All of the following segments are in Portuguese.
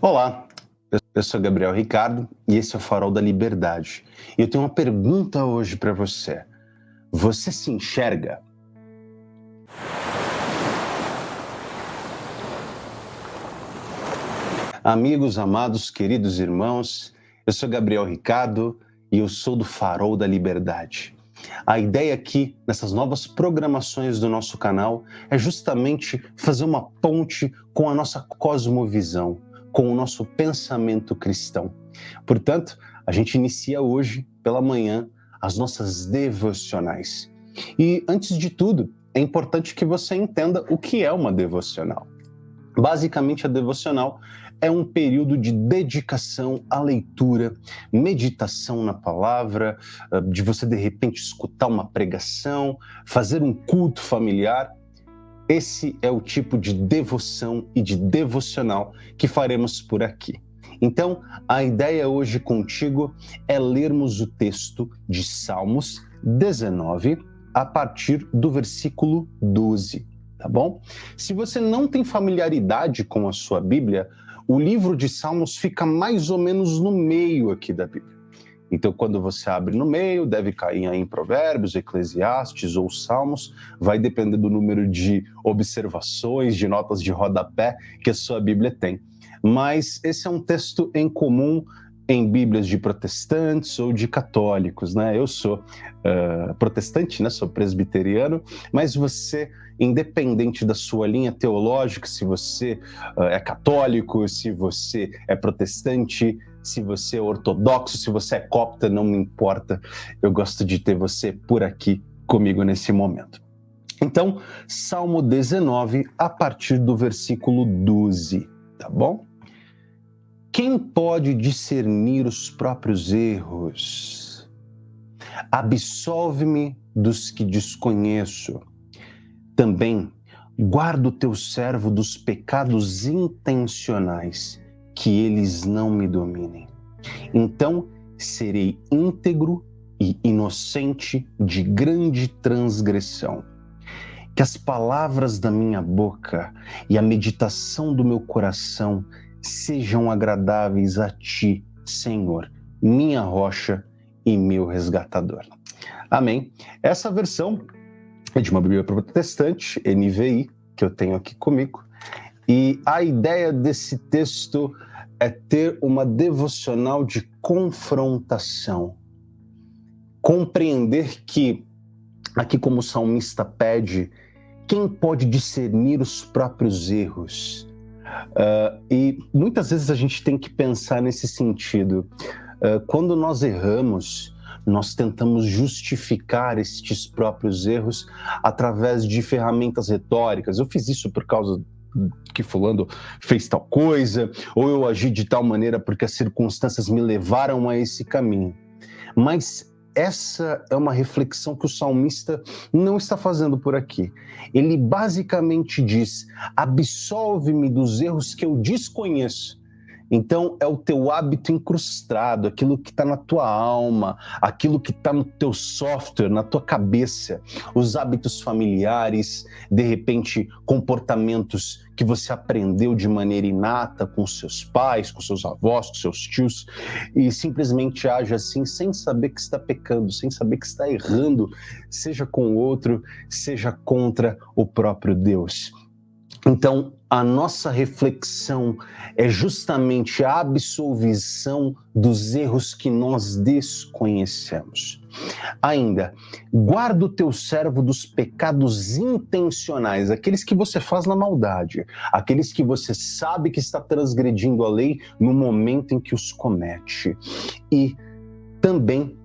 Olá, eu sou Gabriel Ricardo e esse é o Farol da Liberdade. E eu tenho uma pergunta hoje para você. Você se enxerga? Amigos, amados, queridos irmãos, eu sou Gabriel Ricardo e eu sou do Farol da Liberdade. A ideia aqui, nessas novas programações do nosso canal, é justamente fazer uma ponte com a nossa cosmovisão, com o nosso pensamento cristão. Portanto, a gente inicia hoje, pela manhã, as nossas devocionais. E, antes de tudo, é importante que você entenda o que é uma devocional. Basicamente, a devocional é um período de dedicação à leitura, meditação na palavra, de você de repente escutar uma pregação, fazer um culto familiar. Esse é o tipo de devoção e de devocional que faremos por aqui. Então, a ideia hoje contigo é lermos o texto de Salmos 19 a partir do versículo 12. Tá bom? Se você não tem familiaridade com a sua Bíblia, o livro de Salmos fica mais ou menos no meio aqui da Bíblia. Então, quando você abre no meio, deve cair aí em Provérbios, Eclesiastes ou Salmos, vai depender do número de observações, de notas de rodapé que a sua Bíblia tem. Mas esse é um texto em comum em Bíblias de protestantes ou de católicos, né? Eu sou protestante, né? Sou presbiteriano, mas você, independente da sua linha teológica, se você é católico, se você é protestante, se você é ortodoxo, se você é copta, não me importa. Eu gosto de ter você por aqui comigo nesse momento. Então, Salmo 19, a partir do versículo 12, tá bom? Quem pode discernir os próprios erros? Absolve-me dos que desconheço. Também guarda o teu servo dos pecados intencionais, que eles não me dominem. Então serei íntegro e inocente de grande transgressão. Que as palavras da minha boca e a meditação do meu coração sejam agradáveis a ti, Senhor, minha rocha e meu resgatador. Amém. Essa versão é de uma Bíblia protestante, NVI, que eu tenho aqui comigo. E a ideia desse texto é ter uma devocional de confrontação. Compreender que, aqui como o salmista pede, quem pode discernir os próprios erros? E muitas vezes a gente tem que pensar nesse sentido. Quando nós erramos, nós tentamos justificar estes próprios erros através de ferramentas retóricas. Eu fiz isso por causa que fulano fez tal coisa, ou eu agi de tal maneira porque as circunstâncias me levaram a esse caminho. Mas essa é uma reflexão que o salmista não está fazendo por aqui. Ele basicamente diz: absolve-me dos erros que eu desconheço. Então, é o teu hábito incrustado, aquilo que está na tua alma, aquilo que está no teu software, na tua cabeça, os hábitos familiares, de repente, comportamentos que você aprendeu de maneira inata com seus pais, com seus avós, com seus tios, e simplesmente age assim sem saber que está pecando, sem saber que está errando, seja com o outro, seja contra o próprio Deus. Então, a nossa reflexão é justamente a absolvição dos erros que nós desconhecemos. Ainda, guarda o teu servo dos pecados intencionais, aqueles que você faz na maldade, aqueles que você sabe que está transgredindo a lei no momento em que os comete. E também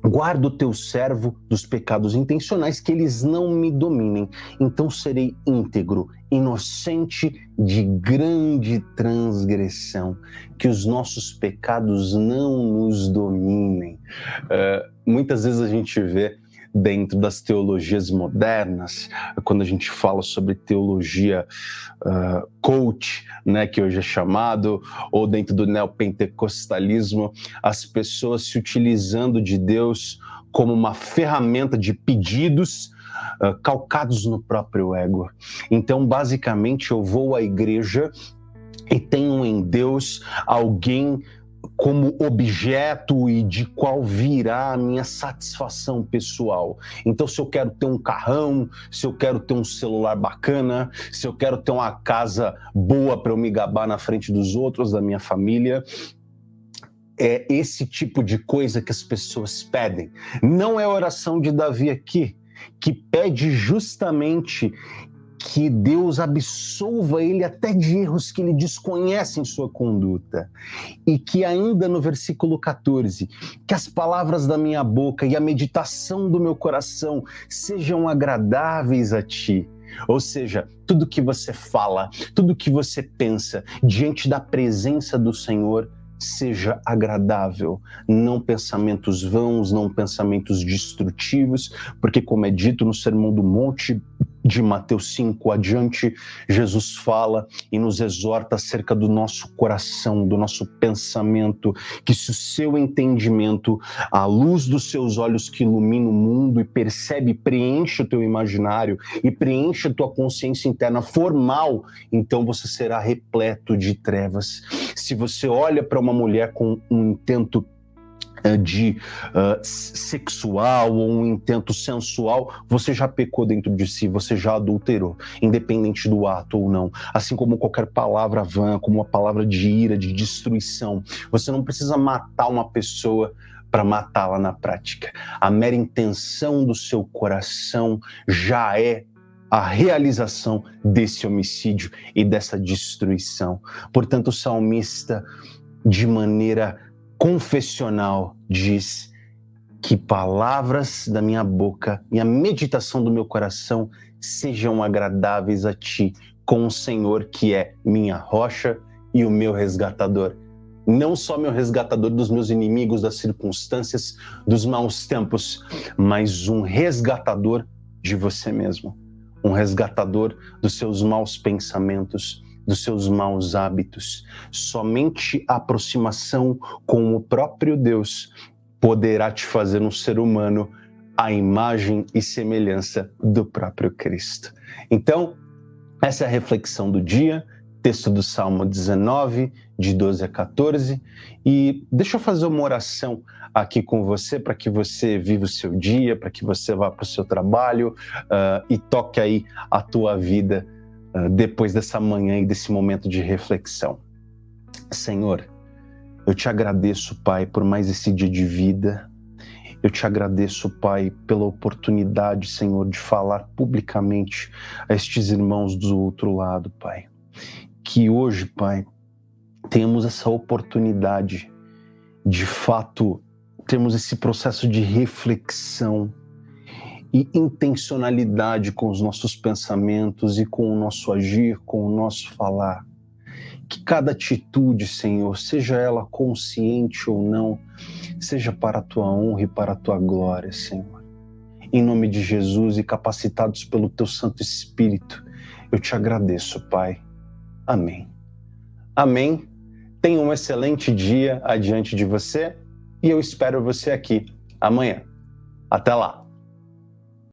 guarda o teu servo dos pecados intencionais, que eles não me dominem. Então serei íntegro, inocente de grande transgressão, que os nossos pecados não nos dominem. Muitas vezes a gente vê dentro das teologias modernas, quando a gente fala sobre teologia coach, né, que hoje é chamado, ou dentro do neopentecostalismo, as pessoas se utilizando de Deus como uma ferramenta de pedidos calcados no próprio ego. Então, basicamente, eu vou à igreja e tenho em Deus Deus, alguém como objeto e de qual virá a minha satisfação pessoal. Então, se eu quero ter um carrão, se eu quero ter um celular bacana, se eu quero ter uma casa boa para eu me gabar na frente dos outros, da minha família, é esse tipo de coisa que as pessoas pedem. Não é a oração de Davi aqui, que pede justamente que Deus absolva ele até de erros que ele desconhece em sua conduta. E que ainda no versículo 14, que as palavras da minha boca e a meditação do meu coração sejam agradáveis a ti. Ou seja, tudo que você fala, tudo que você pensa diante da presença do Senhor seja agradável, não pensamentos vãos, não pensamentos destrutivos, porque como é dito no Sermão do Monte, de Mateus 5 adiante, Jesus fala e nos exorta acerca do nosso coração, do nosso pensamento, que se o seu entendimento, a luz dos seus olhos que ilumina o mundo e percebe, preenche o teu imaginário e preenche a tua consciência interna for mal, então você será repleto de trevas. Se você olha para uma mulher com um intento sexual ou um intento sensual, você já pecou dentro de si, você já adulterou, independente do ato ou não. Assim como qualquer palavra vã, como uma palavra de ira, de destruição. Você não precisa matar uma pessoa para matá-la na prática. A mera intenção do seu coração já é a realização desse homicídio e dessa destruição. Portanto, o salmista, de maneira confessional, diz que palavras da minha boca e a meditação do meu coração sejam agradáveis a ti, com o Senhor que é minha rocha e o meu resgatador. Não só meu resgatador dos meus inimigos, das circunstâncias, dos maus tempos, mas um resgatador de você mesmo. Um resgatador dos seus maus pensamentos, dos seus maus hábitos. Somente a aproximação com o próprio Deus poderá te fazer um ser humano à imagem e semelhança do próprio Cristo. Então, essa é a reflexão do dia, texto do Salmo 19, de 12 a 14. E deixa eu fazer uma oração aqui com você, para que você viva o seu dia, para que você vá para o seu trabalho e toque aí a tua vida depois dessa manhã e desse momento de reflexão. Senhor, eu te agradeço, Pai, por mais esse dia de vida. Eu te agradeço, Pai, pela oportunidade, Senhor, de falar publicamente a estes irmãos do outro lado, Pai. Que hoje, Pai, tenhamos essa oportunidade, de fato, temos esse processo de reflexão e intencionalidade com os nossos pensamentos e com o nosso agir, com o nosso falar. Que cada atitude, Senhor, seja ela consciente ou não, seja para a tua honra e para a tua glória, Senhor. Em nome de Jesus e capacitados pelo teu Santo Espírito, eu te agradeço, Pai. Amém. Amém. Tenha um excelente dia adiante de você e eu espero você aqui amanhã. Até lá.